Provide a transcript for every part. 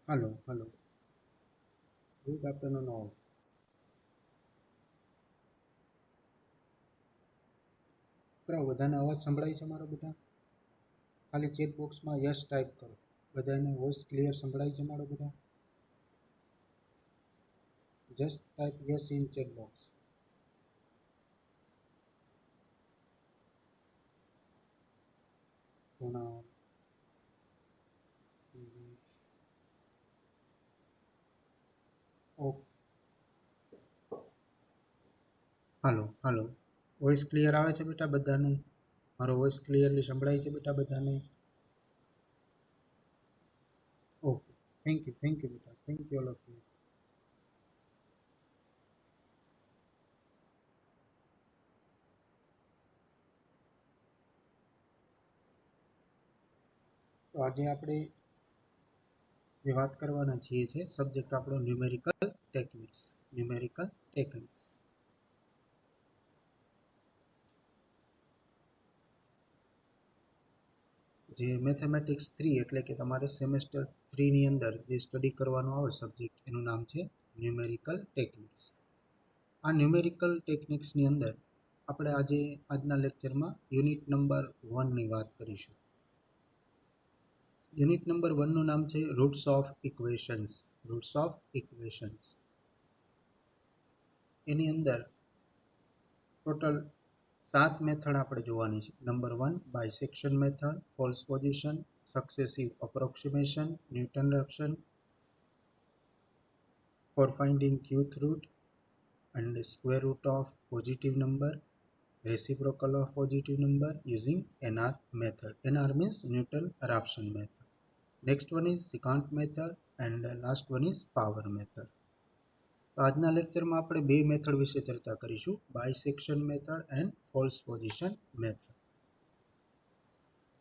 Hello hello. Good afternoon all. બરાબર, બધાને અવાજ સંભળાય છે મારો બેટા? ખાલી ચેટ બોક્સમાં યસ ટાઈપ કરો. બધાને વોઇસ ક્લિયર સંભળાય છે મારો બેટા? Just type yes in chat box. Kunal, okay. Hello hello. Voice clear આવે છે બેટા બધાને? મારો વોઇસ ક્લિયરલી સંભળાય છે બેટા બધાને? ઓકે. થેન્ક યુ બેટા. Thank you all of you. તો આજે આપણે જે વાત કરવાના છીએ છે સબ્જેક્ટ આપણો ન્યુમેરિકલ ટેકનિક્સ. Numerical techniques. જે મેથેમેટિક્સ 3 એટલે કે તમારે સેમેસ્ટર 3 ની અંદર જે સ્ટડી કરવાનો આવે સબ્જેક્ટ એનું નામ છે ન્યુમેરિકલ ટેકનિક્સ. આ ન્યુમેરિકલ ટેકનિક્સની અંદર આપણે આજના લેક્ચરમાં યુનિટ નંબર 1 ની વાત કરીશું. યુનિટ નંબર 1 નું નામ છે roots of equations. Roots of equations. એની અંદર ટોટલ 7 મેથડ આપણે જોવાની છે. Number 1 bisection method, false position, successive approximation, Newton Raphson for finding qth root and square root of positive number, reciprocal of positive number using NR method. NR means Newton-Raphson method. Next one is secant method and last one is power method. તો આજના લેક્ચરમાં આપણે બે method વિશે ચર્ચા કરીશું, bisection method and false position method.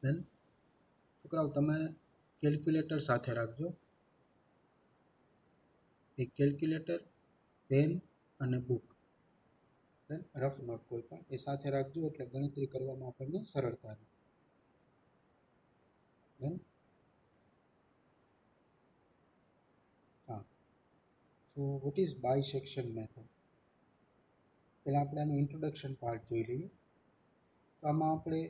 Then છોકરાઓ તમે કેલ્ક્યુલેટર સાથે રાખજો. એક કેલ્ક્યુલેટર, પેન અને બુક, રફ નોટ કોઈ પણ એ સાથે રાખજો એટલે ગણતરી કરવામાં આપણને સરળતા રહે. હા, સો વોટ ઇઝ બાયસેક્શન મેથડ? પહેલાં આપણે આનું ઇન્ટ્રોડક્શન પાર્ટ જોઈ લઈએ. તો આમાં આપણે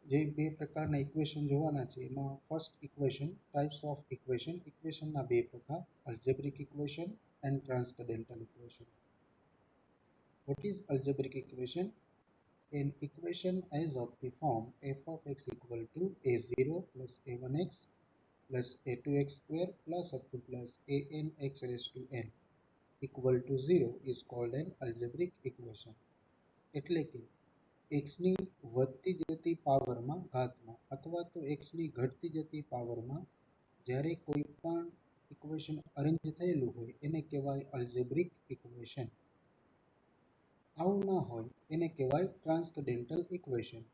જે બે પ્રકારના ઇક્વેશન જોવાના છે એમાં first equation, types of equation. ઇક્વેશનના બે પ્રકાર, algebraic equation and transcendental equation. What is algebraic equation? An equation as of the form f of x equal to a0 plus a1x plus a2x square plus up to plus anx raised to n equal to 0 is called an algebraic equation. એટલે કે xની વધતી જતી પાવરમાં ઘાતમાં અથવા તો xની ઘટતી જતી પાવરમાં જ્યારે કોઈ પણ ઇક્વેશન અરેન્જ થયેલું હોય એને કહેવાય અલ્જેબ્રિક ઇક્વેશન. આવું ના હોય એને કહેવાય ટ્રાન્સકન્ડેન્ટલ ઇક્વેશન.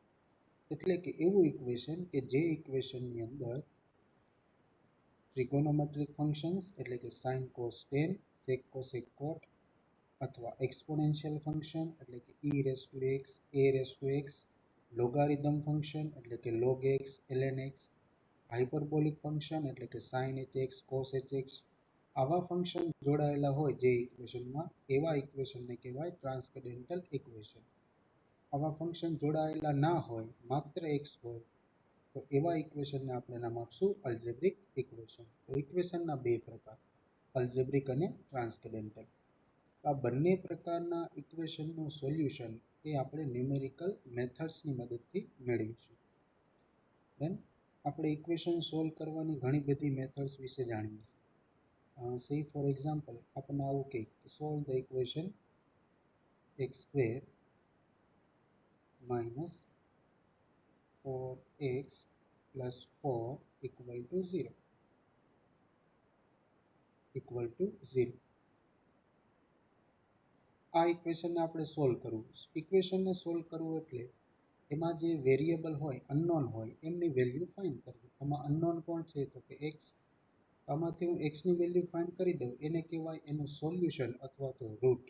એટલે કે એવું ઇક્વેશન કે જે ઇક્વેશનની અંદર ટ્રિગોનોમેટ્રિક ફંક્શન્સ એટલે કે sine cos tan, sec cosec cot અથવા એક્સપોનેન્શિયલ ફંક્શન એટલે કે e raise to x, a raise to x, logarithm function એટલે કે log x, ln x, hyperbolic function એટલે કે sin hx, cos hx, આવા ફંક્શન જોડાયેલા હોય જે ઇક્વેશનમાં એવા ઇક્વેશનને કહેવાય ટ્રાન્સકન્ડેન્ટલ ઇક્વેશન. આવા ફંક્શન જોડાયેલા ના હોય, માત્ર x હોય તો એવા ઇક્વેશનને આપણે નામ આપશું અલ્જેબ્રિક ઇક્વેશન. તો ઇક્વેશનના બે પ્રકાર, અલ્જેબ્રિક અને ટ્રાન્સકન્ડેન્ટલ. આ બંને પ્રકારના ઇક્વેશનનું સોલ્યુશન એ આપણે ન્યુમેરિકલ મેથડ્સની મદદથી મેળવીશું. દેન આપણે ઇક્વેશન સોલ્વ કરવાની ઘણી બધી મેથડ્સ વિશે જાણીએ છીએ. સે ફોર એક્ઝામ્પલ આપણને આવું કહે કે solve the equation x square minus 4x plus 4 equal to 0. આ ઇક્વેશનને આપણે સોલ્વ કરવું. ઇક્વેશનને સોલ્વ કરવું એટલે એમાં જે વેરિયેબલ હોય, અનનોન હોય, એમની વેલ્યુ ફાઇન્ડ કરવી. આમાં અનનોન કોણ છે તો કે x. આમાંથી હું xની વેલ્યુ ફાઇન્ડ કરી દઉં એને કહેવાય એનું સોલ્યુશન અથવા તો રૂટ.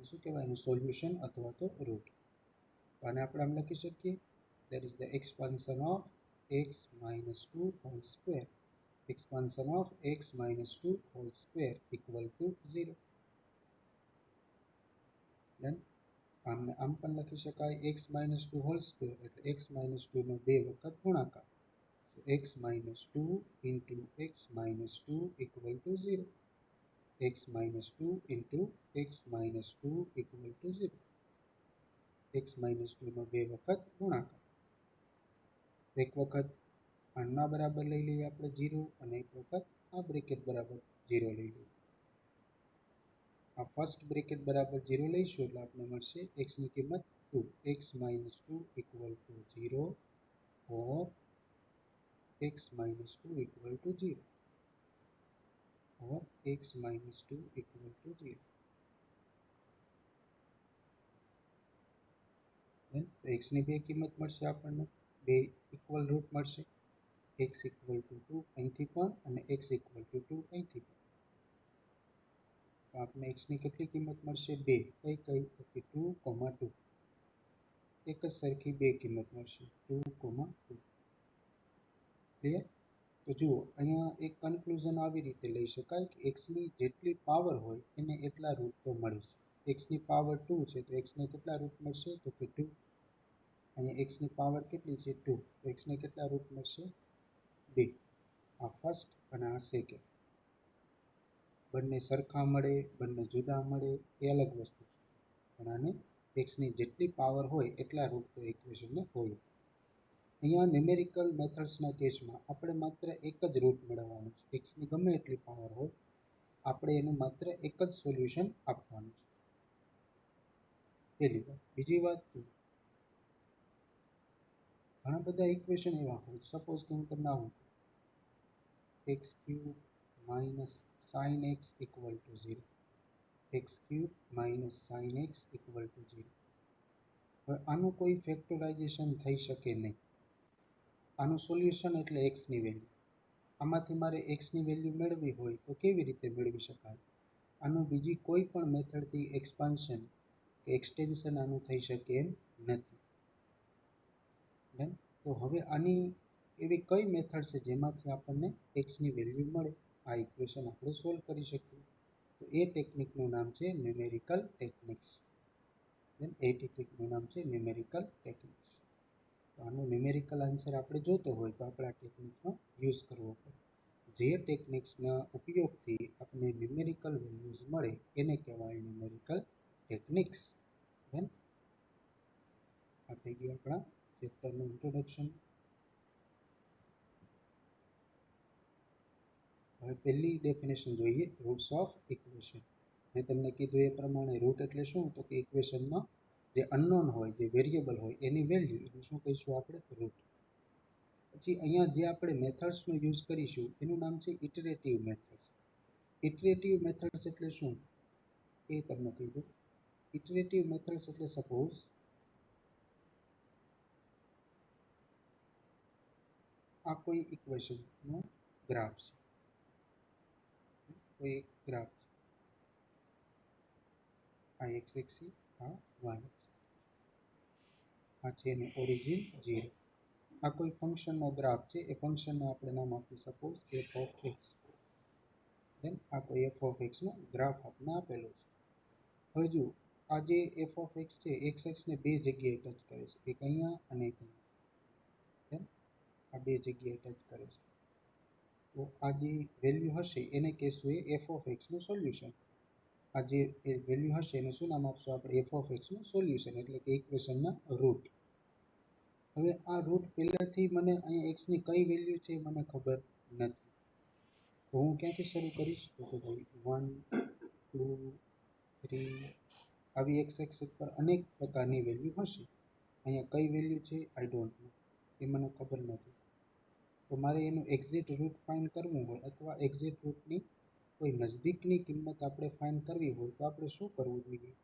શું કહેવાય? એનું સોલ્યુશન અથવા તો રૂટ. આને આપણે આમ લખી શકીએ, that is the expansion of x minus 2 whole square expansion of x minus 2 whole square equal to 0. Then આમ પણ લખી શકાય x minus 2 whole square એટલે x minus 2 નો 2 વખત ગુણાકાર. So x minus 2 into x minus 2 equal to 0. x minus 2 into x minus 2 equal to 0. x minus 2 નો 2 વખત ગુણાકાર. એક વખત આના બરાબર લઈ લઈએ આપણે 0 અને એક વખત આ બ્રેકેટ બરાબર 0 લઈ લઈએ. આ ફર્સ્ટ બ્રેકેટ બરાબર 0 લઈશું એટલે આપણે મળશે x ની કિંમત 2. x minus 2 equal to 0 or x minus 2 equal to 0 or x minus 2 equal to 0. Then x ની બે કિંમત મળશે આપણને, બે ઇક્વલ રૂટ મળશે. x equal to 2 અહીંથી પણ અને x equal to 2 અહીંથી પણ. તો આપણે x ની કેટલી કિંમત મળશે? 2. કઈ કઈ? તો કે 2, 2. એક જ સરખી બે કિંમત મળશે 2, 2. ક્લિયર? તો જુઓ અહીંયા એક કન્ક્લુઝન આવી રીતે લઈ શકાય કે x ની જેટલી પાવર હોય એને એટલા રૂટ તો મળે છે. x ની પાવર 2 છે તો x ને કેટલા રૂટ મળશે? તો કે 2. અહીંયા x ની પાવર કેટલી છે? 2. તો x ને કેટલા રૂટ મળશે? 2. આ ફર્સ્ટ અને આ સેકન્ડ. બંને સરખા મળે, બંને જુદા મળે એ અલગ વસ્તુ છે. પણ આને x ની જેટલી પાવર હોય એટલા રૂટ તો ઇક્વેશનને હોય. અહીંયા ન્યુમેરિકલ મેથડ્સના કેસમાં આપણે માત્ર એક જ રૂટ મેળવવાનું છે. x ની ગમે એટલી પાવર હોય આપણે એનું માત્ર એક જ સોલ્યુશન આપવાનું છે. પહેલી વાત. બીજી વાત, ઘણા બધા ઇક્વેશન એવા હોય, સપોઝ કે હું તમને આવું x cube minus sign x equal two 0. x cube minus sign x equal two 0. હવે આનું કોઈ ફેક્ટરાઇઝેશન થઈ શકે નહીં. આનું સોલ્યુશન એટલે x ની વેલ્યુ. આમાંથી મારે x ની વેલ્યુ મેળવવી હોય તો કેવી રીતે મેળવી શકાય? આનું બીજી કોઈ પણ મેથડથી એક્સપાન્શન કે એક્સટેન્શન આનું થઈ શકે એમ નથી. તો હવે આની એવી કઈ મેથડ છે જેમાંથી આપણને x ની વેલ્યુ મળે, આ ઇક્વેશન આપણે સોલ્વ કરી શકીએ? તો એ ટેકનિકનું નામ છે ન્યુમેરિકલ ટેકનિક્સ. એ ટેકનિકનું નામ છે ન્યુમેરિકલ ટેકનિક્સ. તો આનો ન્યુમેરિકલ આન્સર આપણે જોતો હોય તો આપણે આ ટેકનિકનો યુઝ કરવો પડે. જે ટેકનિક્સના ઉપયોગથી આપણને ન્યુમેરિકલ વેલ્યુઝ મળે એને કહેવાય ન્યુમેરિકલ ટેકનિક્સ. આ થઈ ગયું આપણા ચેપ્ટરનું ઇન્ટ્રોડક્શન. હવે પહેલી ડેફિનેશન જોઈએ, રૂટ્સ ઓફ ઇક્વેશન. મેં તમને કીધું એ પ્રમાણે રૂટ એટલે શું? તો કે ઇક્વેશનમાં જે અનનોન હોય, જે વેરિયેબલ હોય એની વેલ્યુ, એટલે શું કહીશું આપણે? રૂટ. પછી અહીંયા જે આપણે મેથડ્સનો યુઝ કરીશું એનું નામ છે ઇટરેટિવ મેથડ્સ. ઇટરેટિવ મેથડ્સ એટલે શું એ તમને કહી દઉં. ઇટરેટિવ મેથડ્સ એટલે સપોઝ આ કોઈ ઇક્વેશનનો ગ્રાફ છે, કોઈ એક ગ્રાફ છે. આ x એક્સિસ, આ y એક્સિસ. આ છે એનું ઓરિજિન 0. આ કોઈ ફંક્શનનો ગ્રાફ છે, એ ફંક્શનને આપણે નામ આપી suppose f of x. Then આ કોઈ f of x નો ગ્રાફ આપણે આપેલો છે. હવે જો આ જે f of x છે, x ને બે જગ્યાએ ટચ કરે છે, એક અહીંયા અને એક અહીંયા. દેન આ બે જગ્યાએ ટચ કરે છે. તો આ જે વેલ્યુ હશે એને કહેશું એ f of x નું સોલ્યુશન. આ જે વેલ્યુ હશે એને શું નામ આપશું આપણે? f of x નું સોલ્યુશન, એટલે કે ઇક્વેશનના રૂટ. હવે આ રૂટ પહેલાથી મને અહીંયા x ની કઈ વેલ્યુ છે મને ખબર નથી. તો હું ક્યાંથી શરૂ કરીશ? તો કે ભાઈ 1, 2, 3 આવી x એક્સિસ પર અનેક પ્રકારની વેલ્યુ હશે. અહીંયા કઈ વેલ્યુ છે આઈ ડોન્ટ નો, એ મને ખબર નથી. તો મારે એનું એક્ઝેક્ટ રૂટ ફાઇન્ડ કરવું હોય અથવા એક્ઝેક્ટ રૂટની કોઈ નજદીકની કિંમત આપણે ફાઇન્ડ કરવી હોય તો આપણે શું કરવું જોઈએ?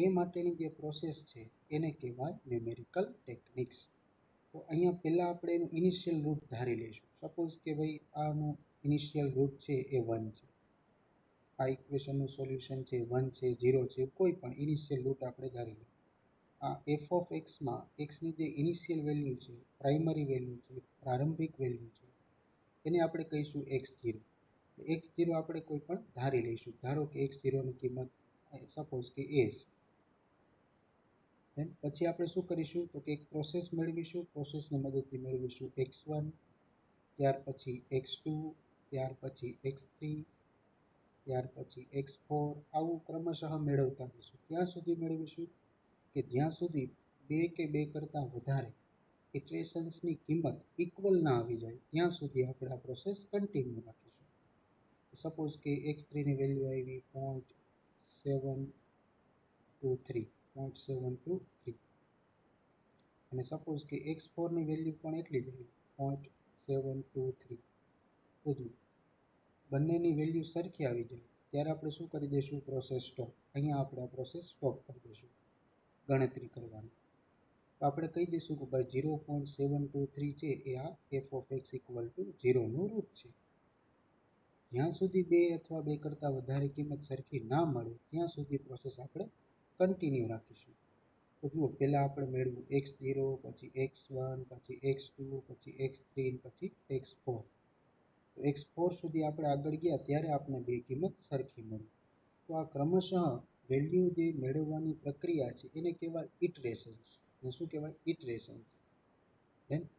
એ માટેની જે પ્રોસેસ છે એને કહેવાય ન્યુમેરિકલ ટેકનિક્સ. તો અહીંયા પહેલાં આપણે એનું ઇનિશિયલ રૂટ ધારી લઈશું. સપોઝ કે ભાઈ આનું ઇનિશિયલ રૂટ છે એ 1 છે. આ ઇક્વેશનનું સોલ્યુશન છે 1 છે, 0 છે, કોઈ પણ ઇનિશિયલ રૂટ આપણે ધારી લઈએ. આ f of x માં x ની જે ઇનિશિયલ વેલ્યુ છે, પ્રાઇમરી વેલ્યુ છે, પ્રારંભિક વેલ્યુ છે, એને આપણે કહીશું x0. x0 આપણે કોઈ પણ ધારી લઈશું. ધારો કે x0ની કિંમત સપોઝ કે a છે. પછી આપણે શું કરીશું તો કે એક પ્રોસેસ મેળવીશું. પ્રોસેસની મદદથી મેળવીશું x1, ત્યાર પછી x2, ત્યાર પછી x3, ત્યાર પછી x4. આવું ક્રમશઃ મેળવતા જઈશું. ત્યાં સુધી મેળવીશું કે જ્યાં સુધી બે કે બે કરતાં વધારે ઇટરેશન્સની કિંમત ઇક્વલ ના આવી જાય ત્યાં સુધી આપણે આ પ્રોસેસ કન્ટિન્યુ રાખીશું. સપોઝ કે x3ની વેલ્યુ આવી 0.723 અને સપોઝ કે x4ની વેલ્યુ પણ એટલી જ આવી 0.723. બધું બંનેની વેલ્યુ સરખી આવી જાય ત્યારે આપણે શું કરી દઈશું, પ્રોસેસ સ્ટોપ. અહીંયા આપણે આ પ્રોસેસ સ્ટોપ કરી દઈશું ગણતરી કરવાની. તો આપણે કહી દઈશું કે ભાઈ 0.723 છે એ આ f of x equal to 0નું રૂટ છે. જ્યાં સુધી બે અથવા બે કરતાં વધારે કિંમત સરખી ના મળે ત્યાં સુધી પ્રોસેસ આપણે કન્ટિન્યુ રાખીશું. તો જુઓ, પહેલાં આપણે મેળવ્યું x0, પછી x1, પછી x2, પછી x3, પછી x4. તો x4 સુધી આપણે આગળ ગયા ત્યારે આપણે બે કિંમત સરખી મળી. તો આ ક્રમશઃ વેલ્યુ જે મેળવવાની પ્રક્રિયા છે એને કહેવાય ઇટરેશન્સ. અને શું કહેવાય, ઇટરેશન્સ.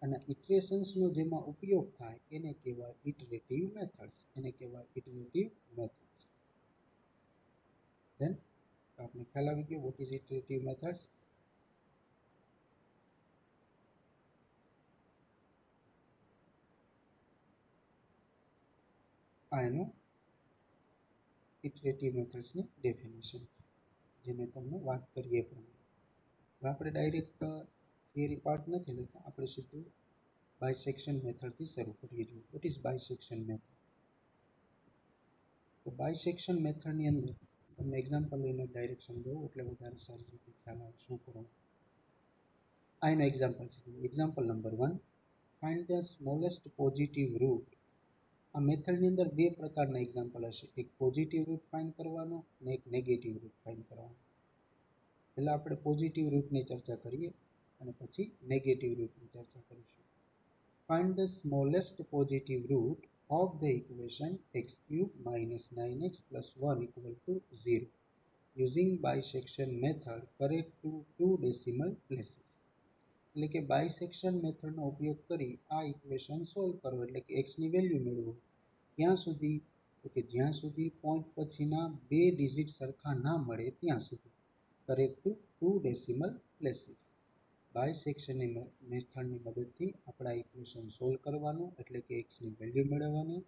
અને ઇટરેશન્સનો જેમાં ઉપયોગ થાય એને કહેવાય ઇટરેટિવ મેથડ્સ. એને કહેવાય ઇટરેટિવ મેથડ્સ. ધેન આપણે ખ્યાલ આવી ગયો વોટ ઇઝ ઇટરેટિવ મેથડ્સ. આ એનું ઇટરેટિવ મેથડ્સની ડેફિનેશન જે મેં તમને વાત કરી એ પ્રમાણે. આપણે ડાયરેક્ટ થિયરી પાર્ટ નથી લેતા, આપણે સીધું બાયસેક્શન મેથડથી શરૂ કરીએ છીએ. What is bisection method? તો બાયસેક્શન મેથડની અંદર તમને એક્ઝામ્પલ લઈને ડાયરેક્ટ સમજાવું એટલે વધારે સારી રીતે ખ્યાલ આવે શું કરવું. આ એનો એક્ઝામ્પલ છે. Example number 1, find the smallest positive root. આ મેથડની અંદર બે પ્રકારના એક્ઝામ્પલ હશે. એક પોઝિટિવ રૂટ ફાઇન્ડ કરવાનો અને એક નેગેટિવ રૂટ ફાઇન્ડ કરવાનો. પહેલાં આપણે પોઝિટિવ રૂટની ચર્ચા કરીએ અને પછી નેગેટિવ રૂટની ચર્ચા કરીશું. Find the smallest positive root of the equation x cube minus 9x plus 1 equal to 0 using bisection method correct to 2 decimal places. એટલે કે બાયસેક્શન મેથડનો ઉપયોગ કરી આ ઇક્વેશન સોલ્વ કરો એટલે કે એક્સની વેલ્યુ મેળવો. ત્યાં સુધી તો કે જ્યાં સુધી પોઈન્ટ પછીના બે ડિજિટ સરખા ના મળે ત્યાં સુધી. Correct to 2 decimal places. બાયસેક્શનની મેથડની મદદથી આપણે આ ઇક્વેશન સોલ્વ કરવાનું એટલે કે એક્સની વેલ્યુ મેળવવાની.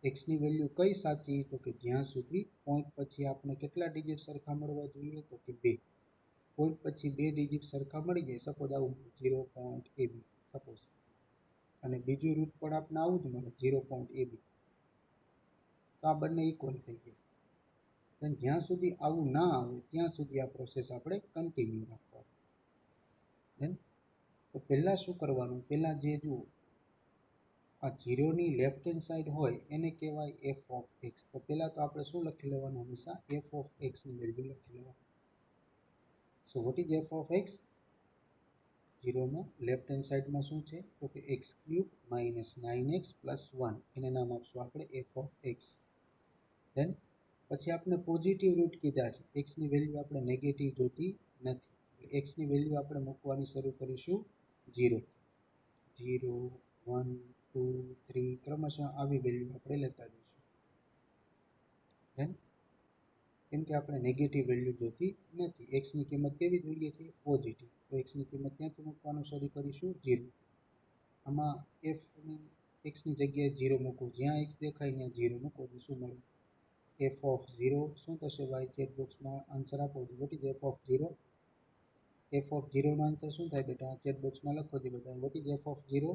એક્સની વેલ્યુ કઈ સાચી તો કે જ્યાં સુધી પોઈન્ટ પછી આપણે કેટલા ડિજિટ સરખા મળવા જોઈએ તો કે 2. પોઈન્ટ પછી બે ડિજિટ સરખા મળી જાય, સપોઝ આવું 0.ab સપોઝ, અને બીજું રૂટ પણ આપણે આવું જ મળે 0.ab, તો આ બંને ઇક્વલ થઈ જાય. પણ જ્યાં સુધી આવું ના આવે ત્યાં સુધી આ પ્રોસેસ આપણે કન્ટિન્યુ રાખવાનું. તો પહેલાં શું કરવાનું, પહેલાં જે જુઓ આ 0ની લેફ્ટ હેન્ડ સાઈડ હોય એને કહેવાય એફ ઓફ એક્સ. તો પહેલાં તો આપણે શું લખી લેવાનું, હંમેશા એફ ઓફ એક્સની વેલ્યુ લખી લેવાનું. So what is f of x? 0માં લેફ્ટ હેન્ડ સાઈડમાં શું છે તો કે x cube minus 9x plus 1, એને નામ આપશું આપણે એફ ઓફ એક્સ. ધેન પછી આપણે પોઝિટિવ રૂટ કીધા છે, એક્સની વેલ્યુ આપણે નેગેટિવ જોતી નથી. એક્સની વેલ્યુ આપણે મૂકવાની શરૂ કરીશું 0, 0, 1, 2, 3 ક્રમશઃ આવી વેલ્યુ આપણે લેતા જઈશું. ધેન કેમ કે આપણે નેગેટિવ વેલ્યુ જોતી નથી, એક્સની કિંમત કેવી જોઈએ છે, પોઝિટિવ. તો એક્સની કિંમત ત્યાંથી મૂકવાનું શરૂ કરીશું 0. આમાં એક્સની જગ્યાએ 0 મૂકવું, જ્યાં એક્સ દેખાય ત્યાં 0 મૂકો તો શું મળે, એફ ઓફ 0 શું થશે ભાઈ, ચેટ બોક્સમાં આન્સર આપો. What is f of 0? F of 0નો આન્સર શું થાય બેટા, ચેટ બોક્સમાં લખો દે બધા. What is f of 0?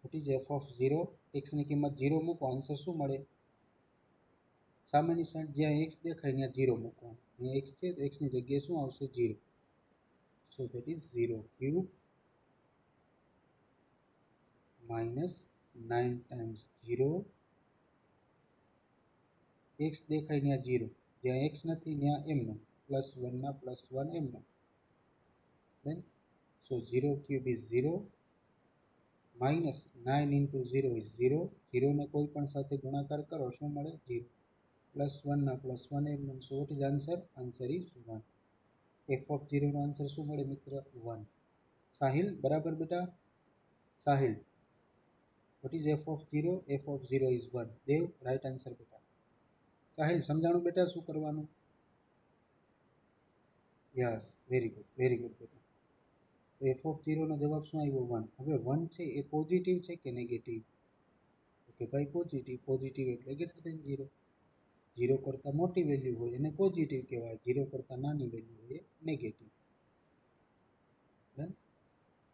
What is f of 0? એક્સની કિંમત 0 મૂકો, આન્સર શું મળે, સામેની સાઈડ જ્યાં એક્સ દેખાય ત્યાં 0 મૂકવાનું. અહીંયા એક્સ છે તો એક્સની જગ્યાએ શું આવશે, 0. સો that is 0 cube minus 9 times 0. X દેખાય ત્યાં 0, જ્યાં એક્સ નથી ત્યાં એમનો પ્લસ 1 ના પ્લસ 1 એમનો. દેન સો 0 cube is 0 minus 9 into 0 is 0. 0 ને કોઈ પણ સાથે ગુણાકાર કરો શું મળે? 0. પ્લસ 1 ના પ્લસ 1 એમ. So what is answer? Answer is 1. F of 0 નો આન્સર શું મળે મિત્ર? 1. સાહિલ બરાબર બેટા? Sahil, what is f of 0? f of 0 is 1. Dev right answer બેટા. સાહિલ સમજાણું બેટા શું કરવાનું? યસ, વેરી ગુડ બેટા. તો f of 0 નો જવાબ શું આવ્યો? 1. હવે 1 છે એ પોઝિટિવ છે કે નેગેટિવ? ઓકે ભાઈ પોઝિટિવ એટલે ગ્રેટર ધેન 0. 0 કરતાં મોટી વેલ્યુ હોય એને પોઝિટિવ કહેવાય, 0 કરતાં નાની વેલ્યુ હોય એ નેગેટિવ.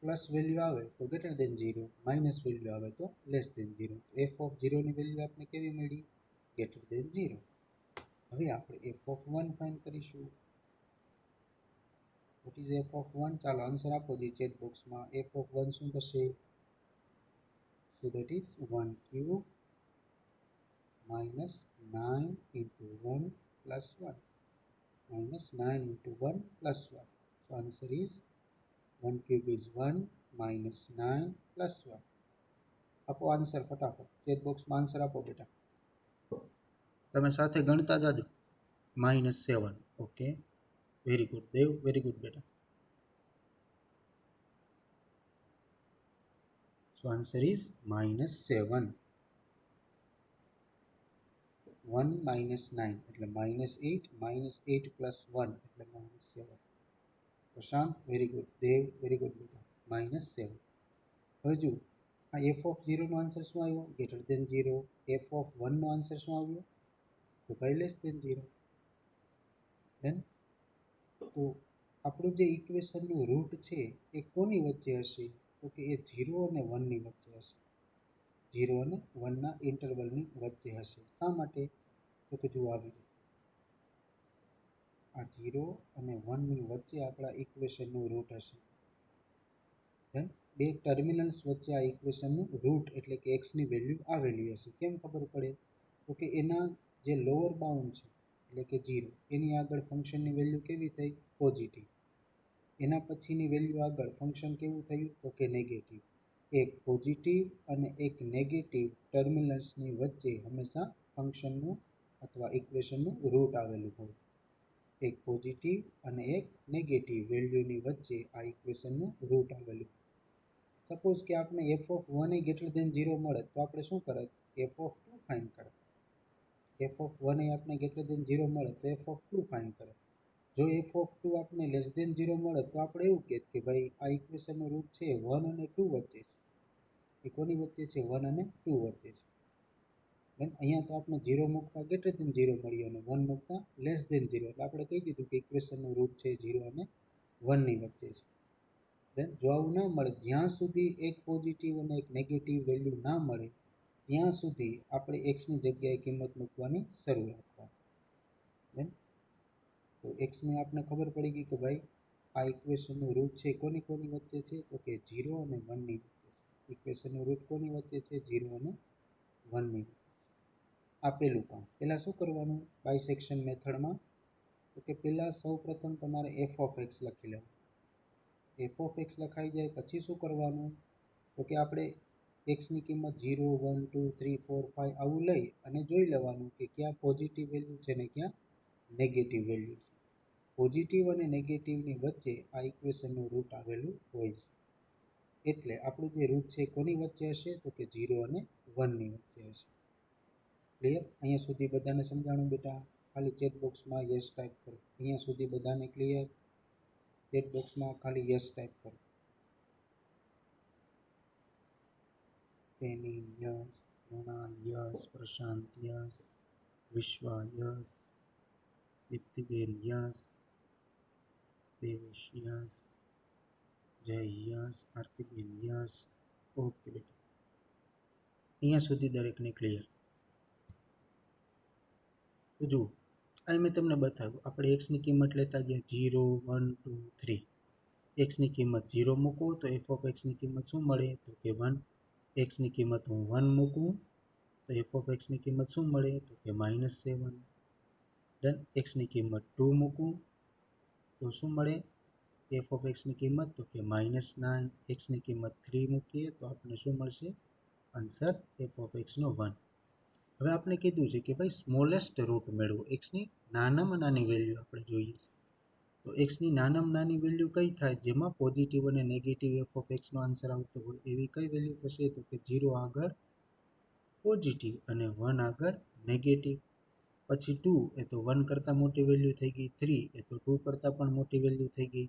પ્લસ વેલ્યુ આવે તો ગ્રેટર ધેન 0, માઇનસ વેલ્યુ આવે તો લેસ ધેન 0. એફ ઓફ 0 ની વેલ્યુ આપણે કેવી મળી? Greater than 0. હવે આપણે એફ ઓફ 1 ફાઇન્ડ કરીશું. What is f of 1? ચાલો આન્સર આપો જી ચેટ બોક્સમાં. એફ ઓફ 1 શું થશે? So that is 1 cube minus 9 into 1 plus 1. Minus 9 into 1 plus 1. So answer is 1 cube is 1 minus 9 plus 1. આપો આન્સર ફટાફટ ચેટ બોક્સમાં આન્સર આપો બેટા. તમે સાથે ગણતા જાજો. -7. Okay, very good Dev, very good બેટા. સો આન્સર ઇઝ -7. 1 minus 9 એટલે -8, -8 plus 1 એટલે -7. પ્રશાંત very good, Dev very good બેટા, -7. હવે જો આ એફ ઓફ 0 નો આન્સર શું આવ્યો? Greater than 0. એફ ઓફ 1 નો આન્સર શું આવ્યો? તો ભાઈ લેસ ધેન 0. ધેન તો આપણું જે ઇક્વેશનનું રૂટ છે એ કોની વચ્ચે હશે? તો કે એ 0 અને 1 ની વચ્ચે હશે. 0 અને 1 ના ઇન્ટરવલની વચ્ચે હશે. શા માટે? તો કે જુઓ આવી આ 0 અને 1 ની વચ્ચે આપણા ઇક્વેશનનું રૂટ હશે. ધેન બે ટર્મિનલ્સ વચ્ચે આ ઇક્વેશનનું રૂટ એટલે કે એક્સની વેલ્યુ આવેલી હશે. કેમ ખબર પડે? તો કે એના જે લોઅર બાઉન્ડ છે એટલે કે 0 એની આગળ ફંક્શનની વેલ્યુ કેવી થઈ? પોઝિટિવ. એના પછીની વેલ્યુ આગળ ફંક્શન કેવું થયું? તો કે નેગેટિવ. એક પોઝિટિવ અને એક નેગેટિવ ટર્મિનલ્સની વચ્ચે હંમેશા ફંક્શનનું અથવા ઇક્વેશનનું રૂટ આવેલું હોય. એક પોઝિટિવ અને એક નેગેટિવ વેલ્યુની વચ્ચે આ ઇક્વેશનનું રૂટ આવેલું. સપોઝ કે આપણે એફ ઓફ 1 એ ગ્રેટર ધેન 0 મળે તો આપણે શું કરત? એફ ઓફ 2 ફાઇન્ડ કરત. એફ ઓફ 1 એ આપણે ગ્રેટર ધેન 0 મળે તો એફ ઓફ 2 ફાઇન્ડ કરત. જો એફ ઓફ 2 આપણે લેસ ધેન 0 મળે તો આપણે એવું કહેત કે ભાઈ આ ઇક્વેશનનું રૂટ છે 1 અને 2 વચ્ચે છે. એ કોની વચ્ચે છે? 1 અને 2 વચ્ચે છે. દેન અહીંયા તો આપણે 0 મૂકતા ગ્રેટર ધેન 0 મળ્યું અને 1 મૂકતા લેસ ધેન 0. એટલે આપણે કહી દીધું કે ઇક્વેશનનું રૂટ છે 0 અને 1 ની વચ્ચે છે. દેન જો આવું ના મળે, જ્યાં સુધી એક પોઝિટિવ અને એક નેગેટિવ વેલ્યુ ના મળે ત્યાં સુધી આપણે એક્સની જગ્યાએ કિંમત મૂકવાની શરૂ રાખવાની. દેન તો એક્સની આપણે ખબર પડી ગઈ કે ભાઈ આ ઇક્વેશનનું રૂટ છે કોની વચ્ચે છે? તો કે 0 અને 1 ની વચ્ચે છે. ઇક્વેશનનું રૂટ કોની વચ્ચે છે? 0 અને 1 ની વચ્ચે. આ પહેલું કામ. પહેલાં શું કરવાનું બાયસેક્શન મેથડમાં? તો કે પહેલાં સૌપ્રથમ તમારે એફ ઓફ એક્સ લખી લેવું. એફ ઓફ એક્સ લખાઈ જાય પછી શું કરવાનું? તો કે આપણે એક્સની કિંમત 0, 1, 2, 3, 4, 5 આવું લઈ અને જોઈ લેવાનું કે ક્યાં પોઝિટિવ વેલ્યુ છે ને ક્યાં નેગેટિવ વેલ્યુ છે. પોઝિટિવ અને નેગેટિવની વચ્ચે આ ઇક્વેશનનું રૂટ આવેલું હોય છે. એટલે આપણું જે રૂટ છે કોની વચ્ચે હશે? તો કે 0 અને 1 ની વચ્ચે હશે. ક્લિયર? અહીંયા સુધી બધાને સમજાણું બેટા? ખાલી ચેટ બોક્સમાં યસ ટાઈપ કરો. અહીંયા સુધી બધાને ક્લિયર? ચેટ બોક્સમાં ખાલી યસ ટાઈપ કરો. પેની યસ, મૃણાલ યસ, પ્રશાંત યસ, વિશ્વા યસ, દીપ્તિબેન યસ, દેવેશ યસ, જય યસ, આરતીબેન યસ. ઓકે બેટા, અહીંયા સુધી દરેકને ક્લિયર? તો જુઓ, અહીં મેં તમને બતાવ્યું આપણે એક્સની કિંમત લેતા ગયા 0, 1, 2, 3. એક્સની કિંમત 0 મૂકવું તો એફ ઓફ એક્સની કિંમત શું મળે? તો કે 1. એક્સની કિંમત હું 1 મૂકું તો એફ ઓફ એક્સની કિંમત શું મળે? તો કે -7. ડન. એક્સની કિંમત 2 મૂકું તો શું મળે? એફ ઓફ એક્સની કિંમત તો કે -9, એક્સની કિંમત 3 મૂકીએ તો આપણને શું મળશે? આન્સર એફ ઓફ એક્સનો 1. હવે આપણે કીધું છે કે ભાઈ સ્મોલેસ્ટ રૂટ મેળવો, એક્સની નાનામાં નાની વેલ્યુ આપણે જોઈએ છે. તો એક્સની નાનામાં નાની વેલ્યુ કઈ થાય? જેમાં પોઝિટિવ અને નેગેટિવ એફ ઓફ એક્સનો આન્સર આવતો હોય એવી કઈ વેલ્યુ થશે? તો કે 0 આગળ પોઝિટિવ અને 1 આગળ નેગેટિવ. પછી 2 એ તો 1 કરતાં મોટી વેલ્યુ થઈ ગઈ, 3 એ તો 2 કરતાં પણ મોટી વેલ્યુ થઈ ગઈ.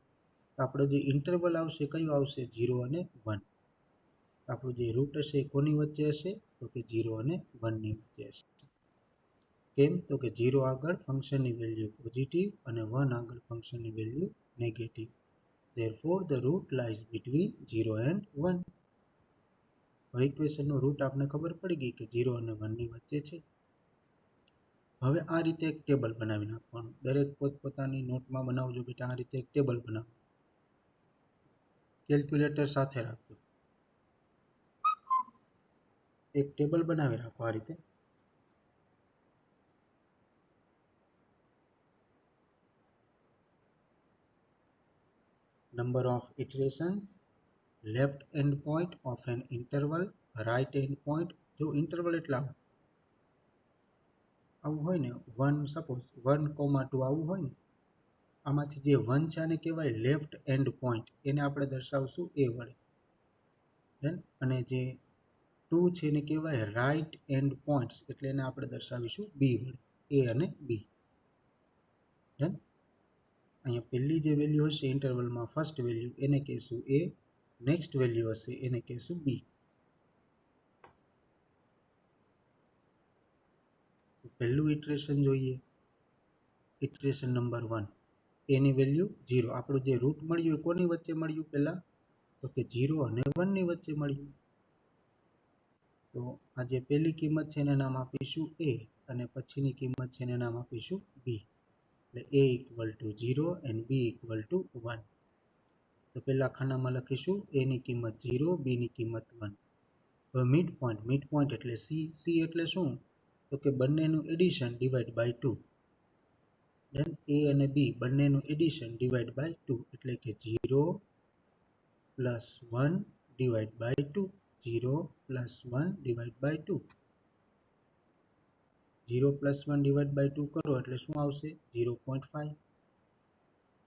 તો આપણો જે ઇન્ટરવલ આવશે કયું આવશે? 0 અને 1. આપણું જે રૂટ હશે એ કોની વચ્ચે હશે? તો કે 0 અને 1 ની વચ્ચે હશે. કેમ? તો કે 0 આગળ ફંક્શનની વેલ્યુ પોઝિટિવ અને 1 આગળ ફંક્શનની value negative. Therefore the root lies between 0 and 1. હવે ઇક્વેશનનો રૂટ આપણે ખબર પડી ગઈ કે 0 અને 1 ની વચ્ચે છે. હવે આ રીતે એક ટેબલ બનાવી નાખવાનું. દરેક પોતપોતાની નોટમાં બનાવજો બેટા, આ રીતે એક ટેબલ બનાવો. કેલ્ક્યુલેટર સાથે રાખજો. એક ટેબલ બનાવી રાખો આ રીતે. Number of iterations, left end point of an interval, right end point. જો ઇન્ટરવલ એટલે આવું હોય ને, 1 સપોઝ 1,2 આવું હોય ને, આમાંથી જે 1 છે આને કહેવાય લેફ્ટ એન્ડ પોઈન્ટ, એને આપણે દર્શાવશું એ વડે. અને જે 2 છે એને કહેવાય રાઈટ એન્ડ પોઈન્ટ્સ, એટલે એને આપણે દર્શાવીશું બી વડે, એ અને બી. અહીંયા પહેલી જે વેલ્યુ હશે ઇન્ટરવલમાં ફર્સ્ટ વેલ્યુ એને કહેશું એ, નેક્સ્ટ વેલ્યુ હશે એને કહેશું બી. પહેલું ઇટરેશન જોઈએ, ઇટરેશન નંબર 1, એની વેલ્યુ 0. આપણું જે રૂટ મળ્યું એ કોની વચ્ચે મળ્યું? પહેલા તો કે 0 અને 1 ની વચ્ચે મળ્યું. તો આ જે પહેલી કિંમત છે એને નામ આપીશું a, અને પછીની કિંમત છે એને નામ આપીશું b. એટલે a equal to 0 and b equal to 1. તો પહેલા ખાનામાં લખીશું a ની કિંમત 0, b ની કિંમત 1. હવે મિડ પોઈન્ટ એટલે c એટલે શું? તો કે બંનેનું addition divide by 2. Then a અને b બંનેનું એડિશન ડિવાઈડ બાય 2, એટલે કે 0 plus 1 divide by 2. 0 plus 1 divide by 2. 0 plus 1 divide by 2 કરો એટલે શું આવશે? 0.5.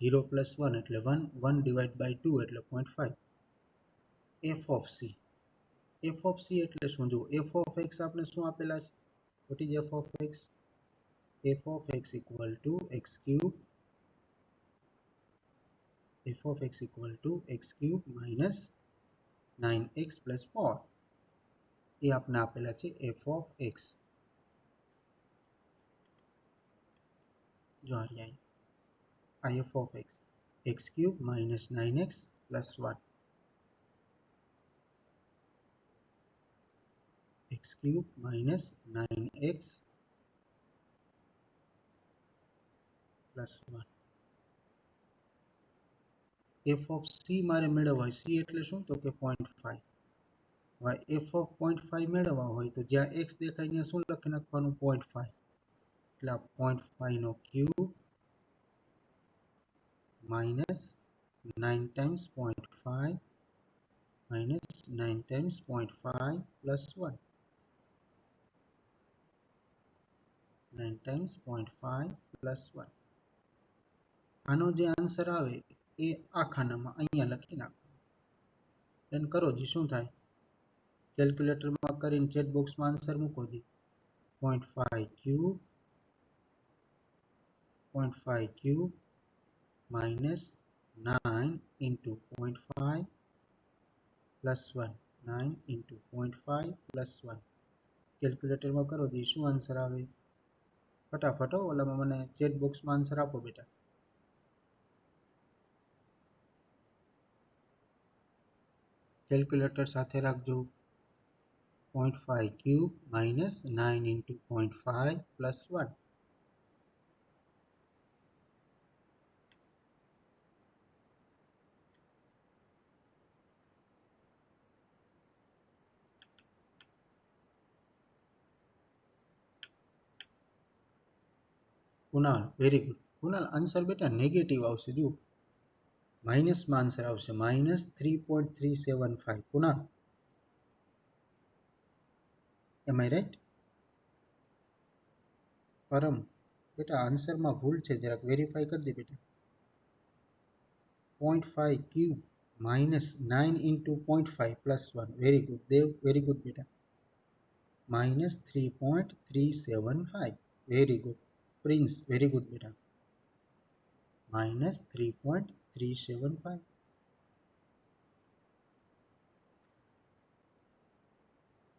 0 પ્લસ 1 એટલે 1, 1 ડિવાઈડ બાય 2 એટલે 0.5. F of c, f of C એટલે શું? જો એફ ઓફ એક્સ આપણે શું આપેલા છે? Vote is f of x? F of x equal to x cube, F of x equal to x cube minus 9x plus 4. એ આપણે આપેલા છે એફ ઓફ એક્સ. જો આ F of x, x cube minus 9x plus 1. X cube minus 9x plus 1. F of C મારે મેળવવા હોય, C એટલે શું? તો કે 0.5. હવે એફ ઓફ 0.5 મેળવવા હોય તો જ્યાં એક્સ દેખાય ત્યાં શું લખી નાખવાનું? 0.5. એટલે આ 0.5 નો cube minus 9 times 0.5 minus 9 times 0.5 plus 1. 9 times 0.5 plus 1. આનો જે આન્સર આવે એ આ ખાનામાં અહીંયા લખી નાખો. દેન કરો જી શું થાય? કેલ્ક્યુલેટરમાં કરીને ચેટ બોક્સમાં આન્સર મૂકો જી. 0.5 cube, 0.5 cube minus 9 into 0.5 plus 1. 9 into 0.5 plus 1. કેલ્ક્યુલેટરમાં કરો જી શું આન્સર આવે? ફટાફટ ઓલામાં મને ચેટ બોક્સમાં આન્સર આપો બેટા. કેલ્ક્યુલેટર સાથે રાખજો. 0.5 cube minus 9 into 0.5 plus 1. Kunal, very good. Kunal answer બેટા નેગેટિવ આવશે. જુઓ માઇનસમાં આન્સર આવશે -3.375. કુનાલ, એમ આઈ રાઈટ? પરમ, બેટા આન્સરમાં ભૂલ છે, જરાક વેરીફાઈ કરી દે બેટા. 0.5 ક્યુબ -9 into 0.5 plus 1. Very good Dev, very good બેટા. -3.375. Very good Prince, very good બેટા. -3.375.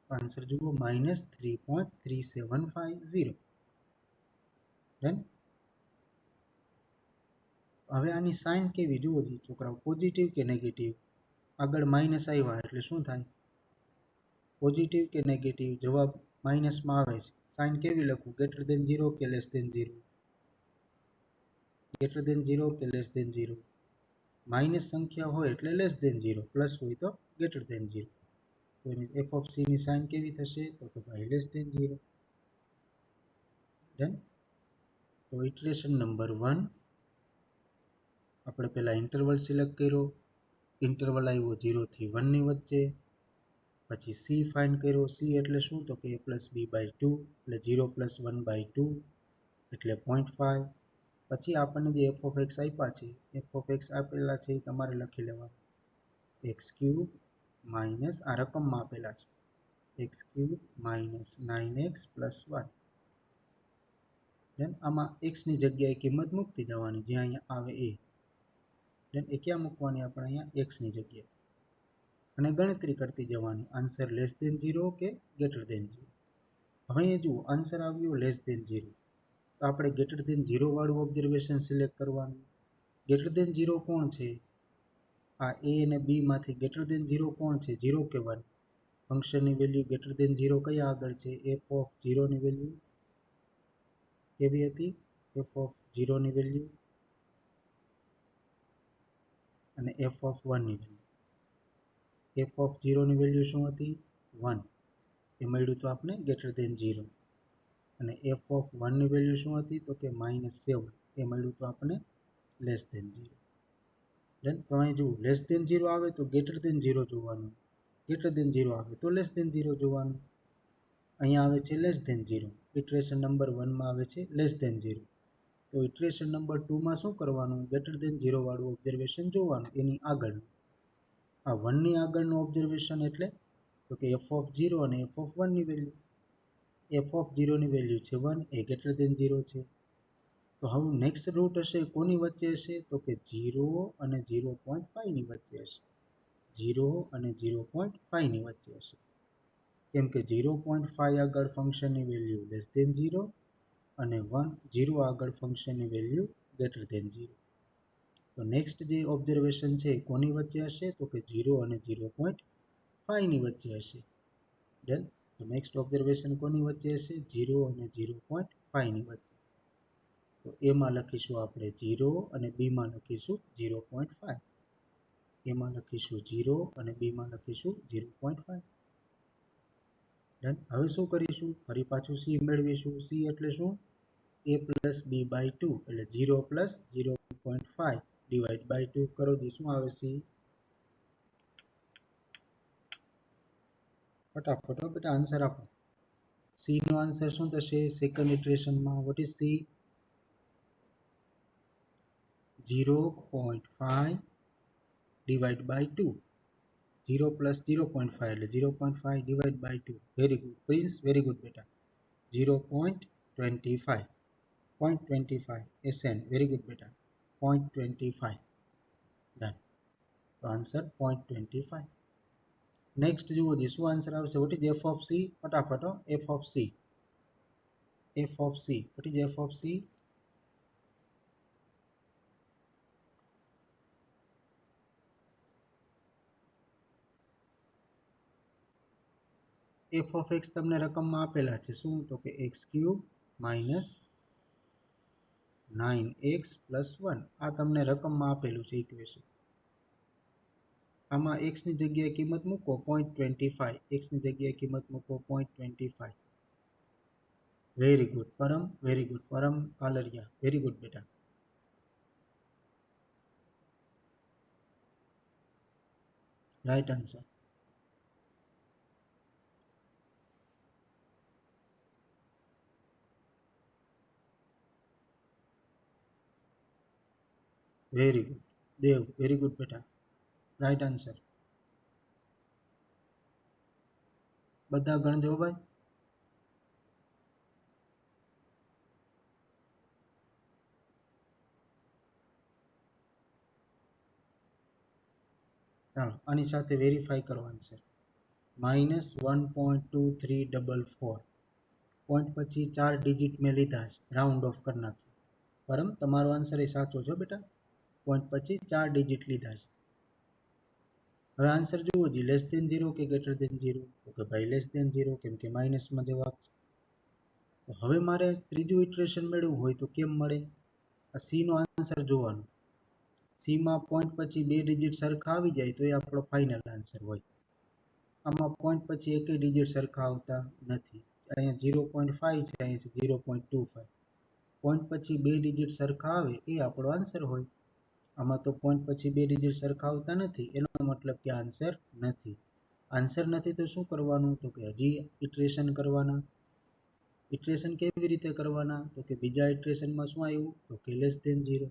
આન્સર જુઓ, -3.3750. ડન. હવે આની સાઇન કેવી જુઓ છોકરાઓ, પોઝિટિવ કે નેગેટિવ? આગળ માઇનસ આવ્યા એટલે શું થાય? પોઝિટિવ કે નેગેટિવ? જવાબ માઇનસમાં આવે છે. સાઇન કેવી લખું? ગ્રેટર દેન 0 કે લેસ દેન 0? ગ્રેટર દેન 0 કે લેસ દેન 0? માઇનસ સંખ્યા હોય એટલે લેસ દેન 0, પ્લસ હોય તો ગ્રેટર દેન 0. તો એની એફ ઓફ સી ની સાઇન કેવી થશે? તો કે ભાઈ લેસ દેન 0. ડન. તો ઇટરેશન નંબર 1 આપણે પહેલા ઇન્ટરવલ સિલેક્ટ કર્યો, ઇન્ટરવલ આવ્યો 0 થી 1 ની વચ્ચે. પછી સી ફાઇન્ડ કર્યો. સી એટલે શું? તો કે a પ્લસ બી બાય 2 એટલે 0 પ્લસ 1 બાય 2 એટલે 0.5. પછી આપણને જે એફ ઓફ એક્સ આપ્યા છે, એફ ઓફ એક્સ આપેલા છે એ તમારે લખી લેવા. એક્સ ક્યુબ માઇનસ આ રકમમાં આપેલા છે, x cube minus 9x plus 1. દેન આમાં એક્સની જગ્યાએ કિંમત મૂકતી જવાની જે અહીંયા આવે એ. દેન એ ક્યાં મૂકવાની? આપણે અહીંયા એક્સની જગ્યાએ. અને ગણતરી કરતી જવાની, આન્સર લેસ દેન 0 કે ગ્રેટર દેન 0. હવે એ જુઓ આન્સર આવ્યો લેસ દેન 0, તો આપણે ગ્રેટર દેન 0 વાળું ઓબ્ઝર્વેશન સિલેક્ટ કરવાનું. ગ્રેટર દેન 0 કોણ છે? આ એ અને બી માંથી ગ્રેટર દેન 0 કોણ છે? 0 કે 1? ફંક્શનની વેલ્યુ ગ્રેટર દેન 0 કયા આગળ છે? એફ ઓફ 0 ની વેલ્યુ કેવી હતી? એફ ઓફ 0 ની વેલ્યુ અને એફ ઓફ 1 ની વેલ્યુ. એફ ઓફ 0 ની વેલ્યુ શું હતી? 1. એ મળ્યું તો આપણે ગ્રેટર દેન 0. અને એફ ઓફ 1 ની વેલ્યુ શું હતી? તો કે -7. એ મળ્યું તો આપણે લેસ દેન 0. ડન. તો અહીં જુઓ લેસ દેન 0 આવે તો ગ્રેટર દેન 0 જોવાનું, ગ્રેટર દેન 0 આવે તો લેસ દેન 0 જોવાનું. અહીંયા આવે છે લેસ દેન 0, ઇટરેશન નંબર 1 માં આવે છે લેસ દેન 0. તો ઇટરેશન નંબર 2 માં શું કરવાનું? ગ્રેટર દેન 0 વાળું ઓબ્ઝર્વેશન જોવાનું એની આગળ. આ 1 ની આગળનું ઓબ્ઝર્વેશન એટલે તો કે એફ ઓફ 0 અને એફ ઓફ 1 ની વેલ્યુ. એફ ઓફ 0 ની વેલ્યુ છે 1, એ ગ્રેટર દેન 0 છે. તો હવે નેક્સ્ટ રૂટ હશે કોની વચ્ચે હશે? તો કે 0 અને 0.5 ની વચ્ચે હશે. 0 અને 0.5 ની વચ્ચે હશે. કેમ કે 0.5 આગળ ફંક્શનની વેલ્યુ લેસ દેન 0 અને 0 આગળ ફંક્શનની વેલ્યુ ગ્રેટર દેન 0. તો નેક્સ્ટ જે ઓબ્ઝર્વેશન છે કોની વચ્ચે હશે? તો કે 0 અને 0.5 ની વચ્ચે હશે. ડન. તો નેક્સ્ટ ઓબ્ઝર્વેશન કોની વચ્ચે હશે? 0 અને 0.5 ની વચ્ચે. તો એમાં લખીશું આપણે 0 અને બીમાં લખીશું 0.5. એમાં લખીશું 0 અને બીમાં લખીશું 0.5. ડન. હવે શું કરીશું? ફરી પાછું સી મેળવીશું. સી એટલે શું? a પ્લસ બી બાય 2 એટલે 0 પ્લસ 0.5 ડિવાઈડ બાય 2 કરો તો શું આવે? સી. ફટાફટ બેટા આન્સર આપો. સી નો આન્સર શું થશે સેકન્ડ ઇટરેશનમાં? What is c? 0.5 divide by 2. 0 plus 0.5 એટલે 0.5 divide by 2. Very good Prince, very good બેટા. 0.25. 0.25 SN, વેરી ગુડ બેટા. 0.25. ડન. તો આન્સર 0.25. નેક્સ્ટ જુઓ શું આન્સર આવશે? What is f of c? ફટાફટ f of c. F of c, what is f of c? F of x તમને રકમમાં આપેલા છે શું? તો કે x cube minus 9x plus 1. આ તમને રકમમાં આપેલું છે ઇક્વેશન. આમાં એક્સની જગ્યાએ કિંમત મૂકો 0.25. એક્સની જગ્યાએ કિંમત મૂકો 0.25. વેરી ગુડ પરમ, વેરી ગુડ પરમ પાલરિયા, વેરી ગુડ બેટા. Right answer. Very good Dev, very good બેટા, રાઈટ આન્સર. બધા ગણજો ભાઈ. ચાલો આની સાથે વેરીફાઈ કરો આન્સર. -1.2344 પોઈન્ટ પછી 4 ડિજિટ મેં લીધા છે, રાઉન્ડ ઓફ કરી નાખ્યું. પરમ તમારો આન્સર એ સાચો છે બેટા, પોઈન્ટ પછી 4 ડિજિટ લીધા છે. હવે આન્સર જુઓ જી, લેસ દેન 0 કે ગ્રેટર દેન 0? તો કે ભાઈ લેસ દેન 0, કેમ કે માઇનસમાં જવાબ છે. તો હવે મારે ત્રીજું ઇટરેશન મેળવવું હોય તો કેમ મળે? આ સી નો આન્સર જોવાનો. સી માં પોઈન્ટ પછી 2 ડિજિટ સરખા આવી જાય તો એ આપણો ફાઇનલ આન્સર હોય. આમાં પોઈન્ટ પછી એકેય ડિજિટ સરખા આવતા નથી. અહીંયા 0.5 છે, અહીંયા 0.25. પોઈન્ટ પછી 2 ડિજિટ સરખા આવે એ આપણો આન્સર હોય. આમાં તો પોઈન્ટ પછી 2 ડિજિટ સરખા આવતા નથી, એનો મતલબ કે આન્સર નથી. આન્સર નથી તો શું કરવાનું? તો કે હજી ઇટરેશન કરવાના. ઇટરેશન કેવી રીતે કરવાના? તો કે બીજા ઇટરેશનમાં શું આવ્યું? તો કે લેસ દેન 0.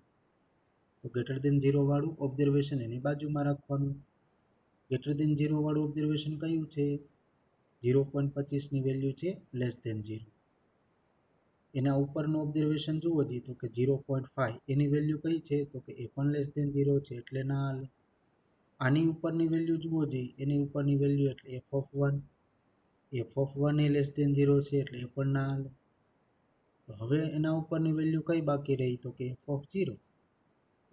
તો ગ્રેટર દેન 0 વાળું ઓબ્ઝર્વેશન એની બાજુમાં રાખવાનું. ગ્રેટર દેન 0 વાળું ઓબ્ઝર્વેશન કયું છે? 0.25 ની વેલ્યુ છે લેસ દેન 0. એના ઉપરનું ઓબ્ઝર્વેશન જુઓ જી, તો કે 0.5 એની વેલ્યુ કઈ છે? તો કે એ પણ લેસ દેન 0 છે, એટલે ના હાલે. આની ઉપરની વેલ્યુ જુઓ જી, એની ઉપરની વેલ્યુ એટલે f(1). f(1) એ લેસ દેન 0 છે, એટલે એ પણ ના હાલે. તો હવે એના ઉપરની વેલ્યુ કઈ બાકી રહી? તો કે f(0).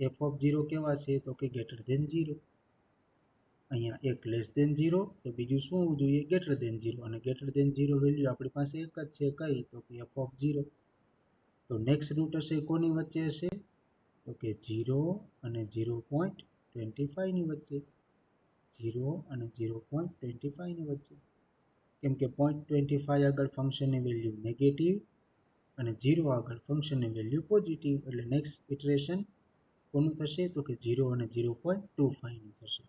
f(0) કેવા છે? તો કે ગ્રેટર દેન 0. અહીંયા એક લેસ દેન 0, તો બીજું શું હોવું જોઈએ? Greater than 0. અને ગ્રેટર દેન 0 વેલ્યુ આપણી પાસે એક જ છે, કઈ? તો કે f(0). તો નેક્સ્ટ રૂટ હશે કોની વચ્ચે હશે? તો કે 0 અને 0.25 ની વચ્ચે. 0 અને 0.25 ની વચ્ચે. કેમ કે 0.25 આગળ ફંક્શનની વેલ્યુ નેગેટિવ અને 0 આગળ ફંક્શનની વેલ્યુ પોઝિટિવ, એટલે નેક્સ્ટ ઇટરેશન કોનું થશે? તો કે 0 અને 0.25 નું થશે.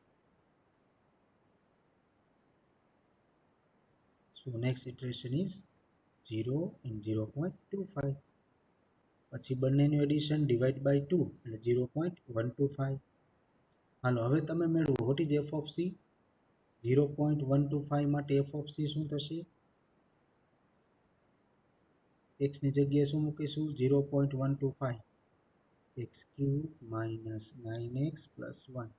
So next iteration is 0 and 0.25. પછી બંનેનું એડિશન ડિવાઇડ બાય 2 એટલે 0.125. હાલો હવે તમે મેળવો what is f of c. 0.125 માટે f ઓફ c શું થશે? x ની જગ્યાએ શું મૂકીશું? 0.125 x³ માઇનસ 9x પ્લસ 1.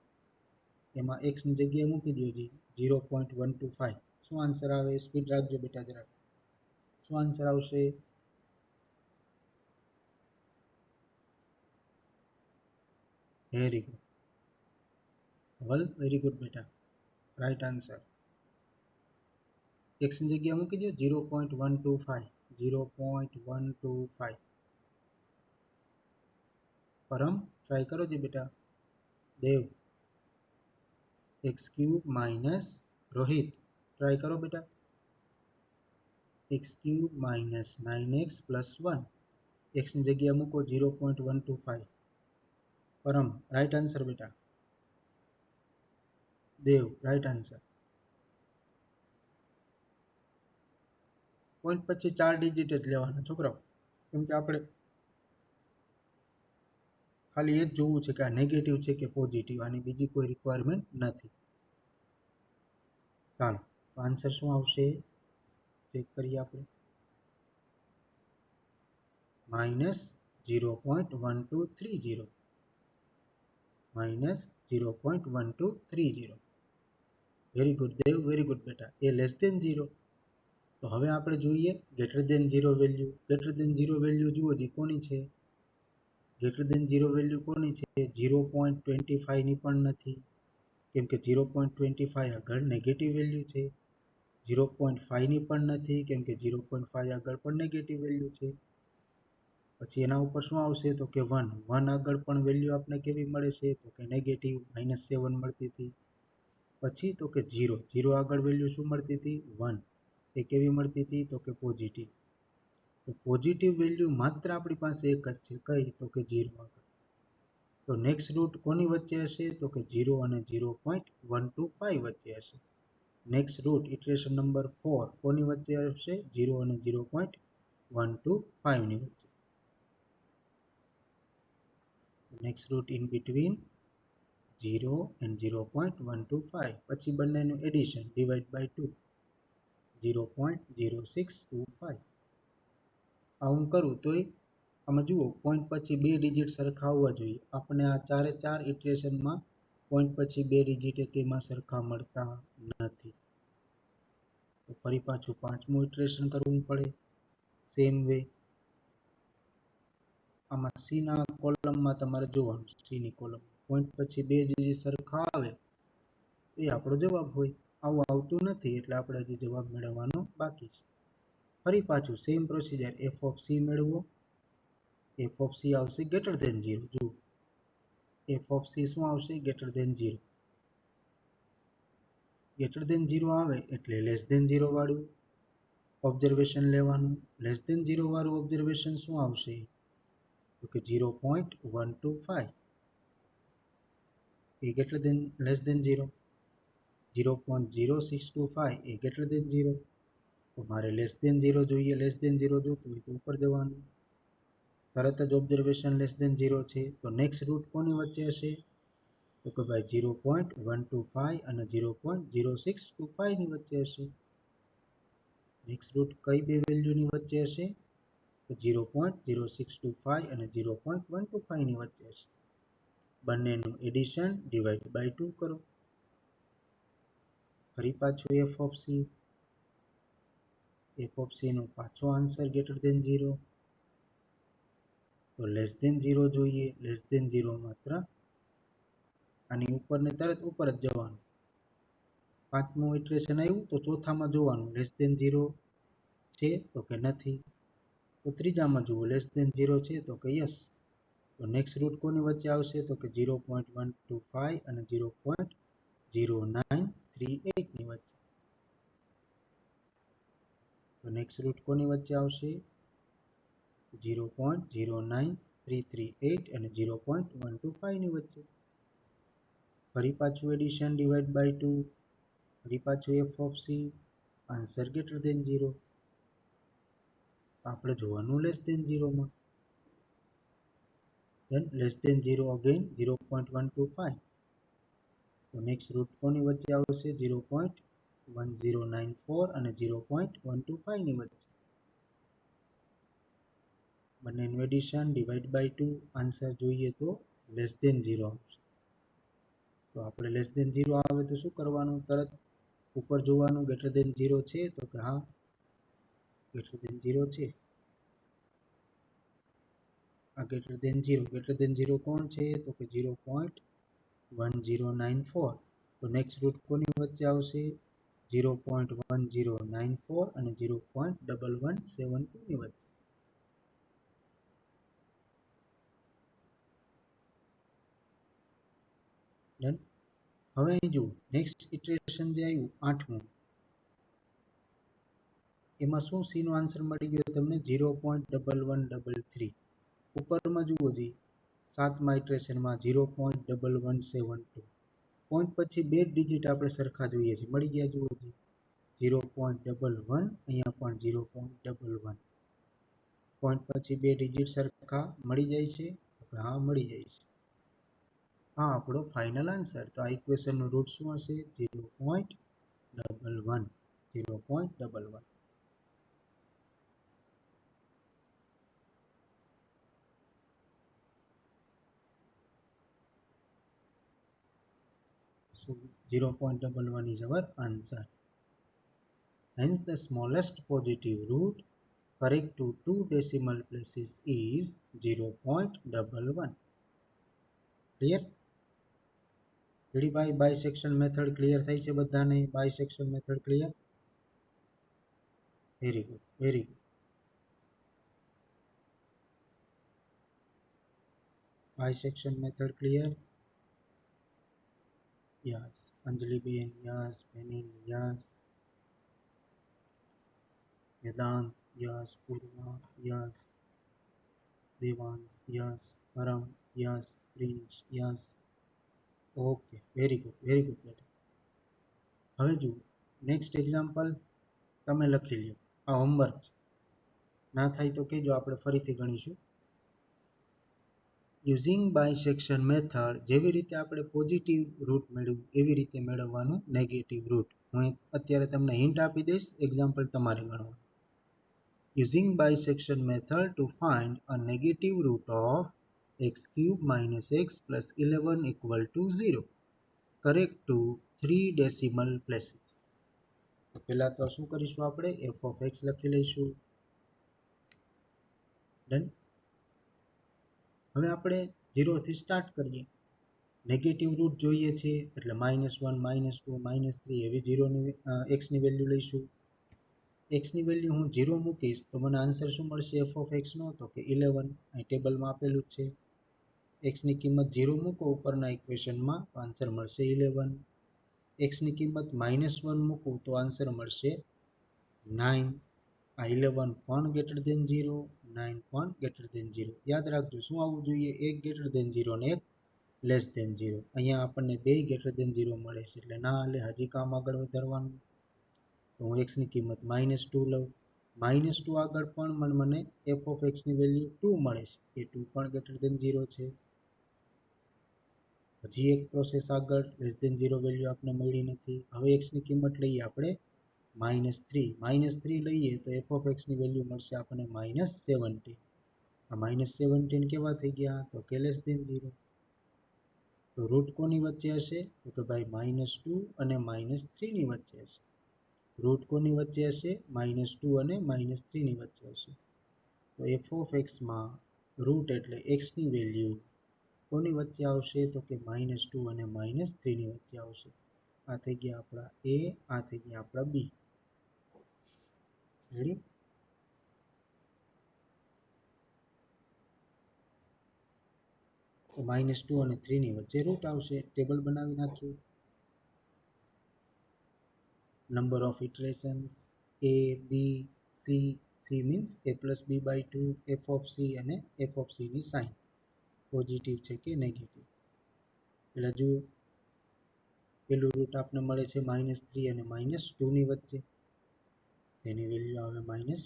એમાં x ની જગ્યાએ મૂકી દો જી 0.125. શું આન્સર આવે? સ્પીડ રાખજો બેટા જરાક. શું આન્સર આવશે? Very good Dhaval, very good બેટા, રાઈટ આન્સર. x ની જગ્યાએ મૂકી દો 0.125. 0.125. પરમ ટ્રાય કરો જી બેટા. દેવ, x³ માઇનસ રોહિત, ટ્રાય કરો બેટા. x³ minus 9x plus 1. x ની જગ્યાએ મૂકો 0.125. પરમ રાઈટ આન્સર બેટા. દેવ, રાઈટ આન્સર. પોઈન્ટ પછી 4 ડિજિટ જ લેવાના છોકરાઓ, કેમ કે આપણે ખાલી એ જ જોવું છે કે આ નેગેટિવ છે કે પોઝિટિવ, આની બીજી કોઈ રિક્વાયરમેન્ટ નથી. ચાલો તો આન્સર શું આવશે ચેક કરીએ આપણે. -0.1230. -0.1230. Very good Dev, very good બેટા. એ લેસ દેન 0. તો હવે આપણે જોઈએ greater than 0 value. Greater than 0 value જુઓ જી કોની છે? ગ્રેટર દેન 0 વેલ્યુ કોની છે? 0.25 ની પણ નથી, કેમ કે 0.25 આગળ નેગેટિવ વેલ્યુ છે. 0.5 ની પણ નથી, કેમ કે 0.5 આગળ પણ નેગેટિવ વેલ્યુ છે. પછી એના ઉપર શું આવશે? તો કે 1. 1 આગળ પણ વેલ્યુ આપણે કેવી મળે છે? તો કે નેગેટિવ -7 મળતી હતી. પછી તો કે 0. 0 આગળ વેલ્યુ શું મળતી હતી? 1. એ કેવી મળતી હતી? તો કે પોઝિટિવ. તો પોઝિટિવ વેલ્યુ માત્ર આપણી પાસે એક જ છે, કઈ? તો કે 0 આગળ. તો નેક્સ્ટ રૂટ કોની વચ્ચે હશે? તો કે 0 અને 0.125 વચ્ચે હશે. નેક્સ્ટ રૂટ ઇટરેશન નંબર 4 કોની વચ્ચે હશે? 0 અને 0.125 ની વચ્ચે. Next root in between 0 and 0.125. પછી બંનેનું એડિશન ડિવાઇડ બાય 2 0.0625. આ હું કરું તોય આમાં જુઓ પોઈન્ટ પછી બે ડિજિટ સરખા હોવા જોઈએ. આપણે આ ચારે ચાર ઇટરેશનમાં પોઈન્ટ પછી બે ડિજિટ એકેયમાં સરખા મળતા નથી. તો ફરી પાછું પાંચમું ઇટરેશન કરવું પડે સેમ વે. આમાં સી ના કોલમમાં તમારે જોવાનું, સી ની કોલમ પોઈન્ટ પછી બે ડિજિટ સરખા આવે એ આપણો જવાબ હોય. આવું આવતું નથી એટલે આપણે હજી જવાબ મેળવવાનો બાકી છે. ફરી પાછું same procedure f of c મેળવો. એફ ઓફ સી આવશે ગ્રેટર ધેન 0. જુઓ એફ ઓફ સી શું આવશે? Greater than 0. ગ્રેટર ધેન 0 આવે એટલે લેસ ધેન 0 વાળું ઓબ્ઝર્વેશન લેવાનું. લેસ ધેન 0 વાળું ઓબ્ઝર્વેશન શું આવશે? તો કે 0.125. એ ગ્રેટર ધેન લેસ ધેન 0. 0.0625 એ ગ્રેટર ધેન 0. તો મારે લેસ ધેન 0 જોઈએ. લેસ ધેન 0 જોતું હોય તો ઉપર જવાનું. તરત જ ઓબ્ઝર્વેશન લેસ ધેન 0 છે. તો નેક્સ્ટ રૂટ કોની વચ્ચે હશે? તો કે ભાઈ 0.125 અને 0.0625 ની વચ્ચે હશે. નેક્સ્ટ રૂટ કઈ બે વેલ્યુની વચ્ચે હશે? તો 0.0625 અને 0.125 ની વચ્ચે હશે. બંનેનું એડિશન ડિવાઇડ બાય 2 કરો. ફરી પાછું f of c. F of c નો પાછો આન્સર ગ્રેટર ધેન 0. તો લેસ ધેન 0 જોઈએ. લેસ ધેન 0 માત્ર આની ઉપર ને તરત ઉપર જ જવાનું. પાંચમું ઇટરેશન આવ્યું તો ચોથામાં જોવાનું લેસ ધેન 0 છે તો કે નથી. તો ત્રીજામાં જુઓ લેસ ધેન 0 છે તો કે યસ. તો નેક્સ્ટ રૂટ કોની વચ્ચે આવશે? તો કે 0.125 અને 0.0938 ની વચ્ચે. તો નેક્સ્ટ રૂટ કોની વચ્ચે આવશે? 0.09338 અને 0.125 ની વચ્ચે. ફરી પાછું એડિશન ડિવાઇડ બાય 2. ફરી પાછું f of c. Answer greater than 0. આપણે જોવાનું લેસ ધેન 0 માં. then less than 0 again 0.125. તો નેક્સ્ટ રૂટ કોની વચ્ચે આવશે? 0.1094 અને 0.125 ની વચ્ચે. બંનેનું એડિશન ડિવાઇડ બાય 2. આન્સર જોઈએ તો લેસ ધેન 0 આવશે. તો આપણે લેસ ધેન 0 આવે તો શું કરવાનું? તરત ઉપર જોવાનું ગ્રેટર ધેન 0 છે તો કે હા ગ્રેટર ધેન 0 છે. આ ગ્રેટર ધેન 0. ગ્રેટર ધેન 0 કોણ છે? તો કે 0.1094. તો નેક્સ્ટ રૂટ કોની વચ્ચે આવશે? 0.1094 અને 0.1172 ની વચ્ચે. ડન. હવે અહીં જુઓ નેક્સ્ટ ઇટરેશન જે આવ્યું આઠમું, એમાં શું સી નો આન્સર મળી ગયો તમને? 0.1133. ઉપરમાં જુઓ જી સાતમા ઇટરેશનમાં 0.1172. પોઈન્ટ પછી બે ડિજિટ આપણે સરખા જોઈએ છે, મળી ગયા. જુઓ જી 0.11, અહીંયા પણ 0.11. પોઈન્ટ પછી બે ડિજિટ સરખા મળી જાય છે? હા મળી જાય છે. હા આપણો ફાઇનલ આન્સર. તો આ ઇક્વેશનનું રૂટ શું હશે? 0.11. 0.11. So 0.11 is our answer. Hence the smallest positive root correct to two decimal places is 0.11. Clear? Ready ભાઈ? બાયસેક્શન મેથડ ક્લિયર થઈ છે બધાને? Bisection method clear? Very good, very good. Bisection method clear? Yes. અંજલિબેન yes. Benil yes. Vedant yes. Purva yes. Devansh yes, Param yes, Prince yes. Okay, very good, very good બેટા. હવે જુઓ next example તમે લખી લ્યો. આ હોમવર્ક છે. ના થાય તો કહેજો, આપણે ફરીથી ગણીશું. યુઝિંગ બાયસેક્શન મેથડ, જેવી રીતે આપણે પોઝિટિવ રૂટ મેળવ્યું એવી રીતે મેળવવાનું નેગેટિવ રૂટ. હું અત્યારે તમને હિન્ટ આપી દઈશ, એક્ઝામ્પલ તમારે ગણવાનું. Using bisection method to find a negative root of x cube minus x plus 11 equal to 0. Correct to 3 decimal places. તો પહેલાં તો શું કરીશું, આપણે f of x લખી લઈશું. ડન. હવે આપણે 0થી સ્ટાર્ટ કરીએ. નેગેટિવ રૂટ જોઈએ છે એટલે -1, -2, -3 એવી 0ની એક્સની વેલ્યુ લઈશું. એક્સની વેલ્યુ હું 0 મૂકીશ તો મને આન્સર શું મળશે f of x નો? તો કે 11. અહીં ટેબલમાં આપેલું જ છે. એક્સની કિંમત 0 મૂકો ઉપરના ઇક્વેશનમાં તો આન્સર મળશે 11. એક્સની કિંમત -1 મૂકું તો આન્સર મળશે 9. આ 11 પણ ગ્રેટર દેન 0, 9 પણ ગ્રેટર દેન 0. યાદ રાખજો શું આવવું જોઈએ? એક ગ્રેટર દેન 0 ને એક લેસ દેન 0. અહીંયા આપણને બે ગ્રેટર દેન 0 મળે છે એટલે ના હાલે, હજી કામ આગળ વધારવાનું. તો હું એક્સની કિંમત -2 લઉં. -2 આગળ પણ મને f of x ની વેલ્યુ 2 મળે છે. એ 2 પણ ગ્રેટર દેન 0 છે. હજી એક પ્રોસેસ આગળ, લેસ દેન 0 વેલ્યુ આપણે મળી નથી. હવે એક્સની કિંમત લઈએ આપણે -3 લઈએ તો f of x ની વેલ્યુ મળશે આપણને -17. આ -17 કેવા થઈ ગયા? તો કે લેસ દેન 0. તો રૂટ કોની વચ્ચે હશે? તો કે ભાઈ -2 અને -3 ની વચ્ચે હશે. રૂટ કોની વચ્ચે હશે? -2 અને -3 ની વચ્ચે હશે. તો f of x માં રૂટ એટલે x ની વેલ્યુ કોની વચ્ચે આવશે? તો કે -2 અને -3 ની વચ્ચે આવશે. આ થઈ ગયા આપણા a, આ થઈ ગયા આપણા b. રેડી? તો -2 અને 3 ની વચ્ચે રૂટ આવશે. ટેબલ બનાવી નાખ્યું. Number of iterations a, b, c. c means a plus b by 2, f of c અને f of c ની સાઇન પોઝિટિવ છે કે નેગેટિવ. એટલે જુઓ, પેલું રૂટ આપણે મળે છે -3 અને -2 ની વચ્ચે. તેની વેલ્યુ આવે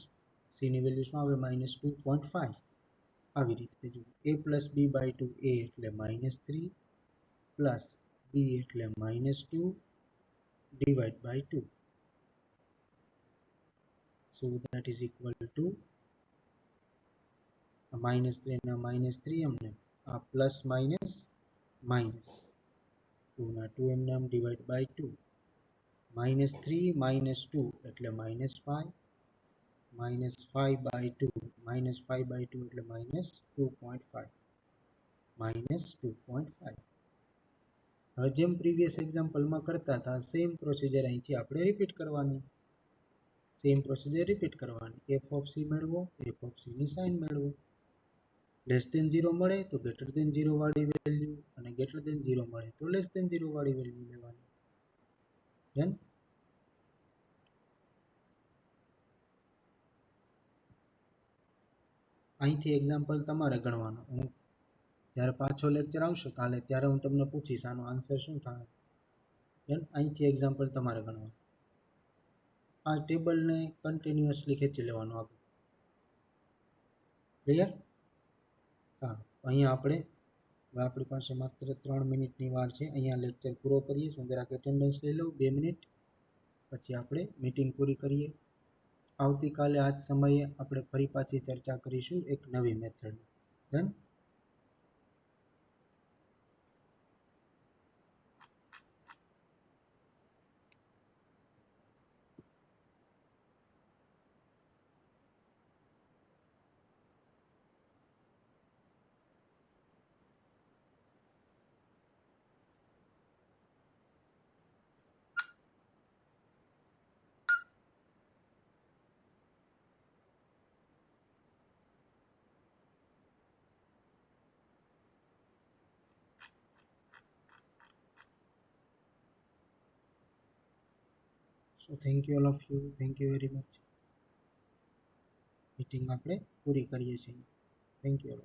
c ની વેલ્યુ શું આવે? -2.5. આવી રીતે જુઓ, a plus b by 2, a એટલે -3 પ્લસ b એટલે -2 divide by 2. So that is equal to -3 ના -3 એમને, આ પ્લસ માઇનસ માઇનસ 2 ના 2 એમને એમ ડિવાઈડ બાય 2. -3 -2 એટલે -5, -5 બાય 2, -5 બાય 2 એટલે -2.5, -2.5. હવે જેમ પ્રીવિયસ એક્ઝામ્પલમાં કરતા હતા સેમ પ્રોસિજર અહીંથી આપણે રિપીટ કરવાની. f of c મેળવો, f of c ની સાઇન મેળવો. લેસ દેન 0 મળે તો ગ્રેટર દેન 0 વાળી વેલ્યુ, અને ગ્રેટર દેન 0 મળે તો લેસ દેન 0 વાળી વેલ્યુ લેવાની. ડન? અહીંથી એક્ઝામ્પલ તમારે ગણવાનું. હું જ્યારે પાછો લેક્ચર આવશે કાલે ત્યારે હું તમને પૂછીશ આનો આન્સર શું થાય. ડન? અહીંથી એક્ઝામ્પલ તમારે ગણવાનું. આ ટેબલને કન્ટિન્યુઅસલી ખેંચી લેવાનું આગળ. ક્લિયર? હા, અહીંયા આપણી પાસે માત્ર 3 મિનિટની વાર છે. અહીંયા લેક્ચર પૂરો કરીએ. હું જરાક એટેન્ડન્સ લઈ લઉં 2 મિનિટ, પછી આપણે મીટિંગ પૂરી કરીએ. આવતીકાલે આ જ સમયે આપણે ફરી પાછી ચર્ચા કરીશું એક નવી method. Done? So thank you all of you. Thank you very much. Meeting આપણે પૂરી કરીએ છીએ. Thank you.